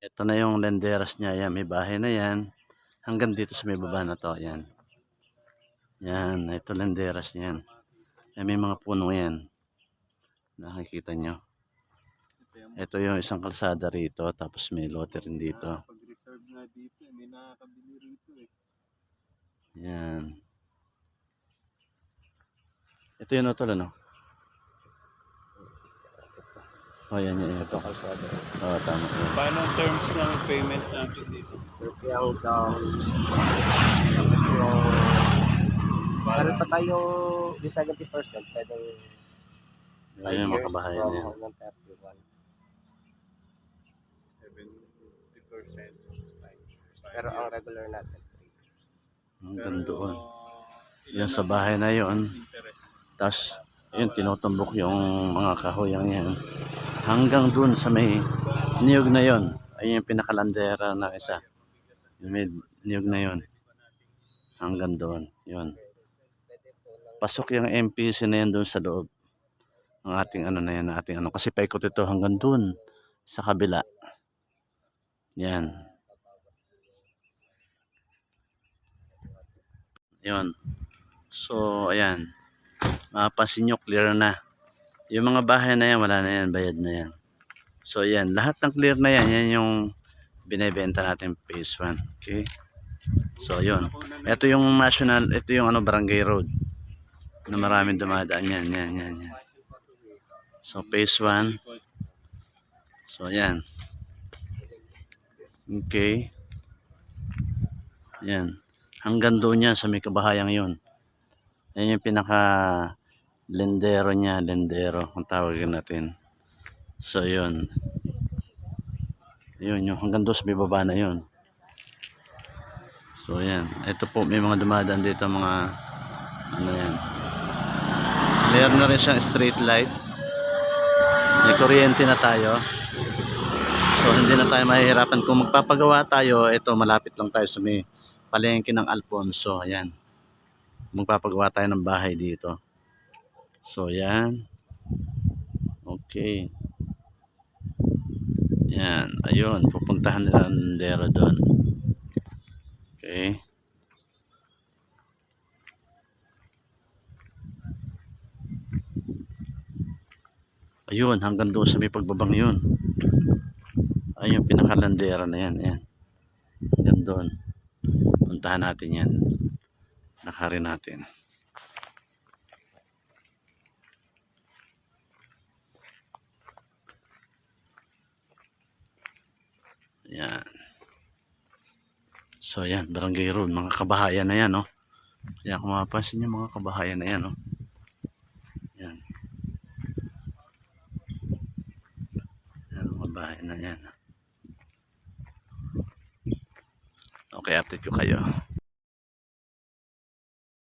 Ito na yung lenderas niya. Yan, may bahay na yan. Hanggang dito sa may baba na to. Yan. Yan, ito lenderas niyan. Yan, may mga puno yan. Nakikita nyo. Ito yung isang kalsada rito. Tapos may lote rin dito. Pag-reserve na dito, may nakakabili rito eh. Yan. Ito yung utol, ano? Oh, yan yung ito. Kalsada. Oh, tama. Paano ang terms ng payment natin dito? 30 ang down. Tapos yung... Meron pa tayong 70%. Pwedeng... Ayun yung mga kabahayan na yan. Hanggang 31. 70%. Pero ang regular natin, 3 years. Hanggang doon. Yan sa bahay na yun. Tapos, yun, tinutumbok yung mga kahoyang yan. Hanggang dun sa may niyog na yon. Ayun yung pinakalandera na isa. Yung may niyog na yon. Hanggang doon. Yun. Pasok yung MPC na yan doon sa loob. Ang ating ano na yan, ating ano. Kasi paikot ito hanggang doon sa kabila. Yan. Yun. So, ayan. Mapapansin nyo, clear na. Yung mga bahay na yan, wala na yan, bayad na yan. So, ayan. Lahat ng clear na yan, yan yung binibenta natin phase 1. Okay? So, yun. Ito yung national, ito yung ano, barangay road. Na maraming dumadaan yan, yan, yan, yan. So, phase 1. So, ayan. Okay. Ayan. Hanggang doon yan sa may kabahayang yun. Yan yung pinaka lendero niya, lendero kung tawagin natin. So yun. Yun yung hanggang doon sa may baba na yun. So yan. Ito po may mga dumadaan dito mga ano yan. Meron na rin siyang street light. May kuryente na tayo. So hindi na tayo mahihirapan. Kung magpapagawa tayo, ito malapit lang tayo sa may palengke ng Alfonso. Ayan. Magpapagawa tayo ng bahay dito. So yan. Okay. Yan. Ayun. Pupuntahan nila ang lendero doon. Okay. Ayun. Hanggang doon sa may pagbabang yun. Ayun. Pinakalandera na yan. Ayan. Hanggang doon. Puntahan natin yan. Nakarin natin. Yan. So yan, barangay road, mga kabahayan na yan, no. Yan, kung mapapansin nyo, mga kabahayan na yan, no. Yan. Yan, mga bahay na yan. Okay, update ko kayo.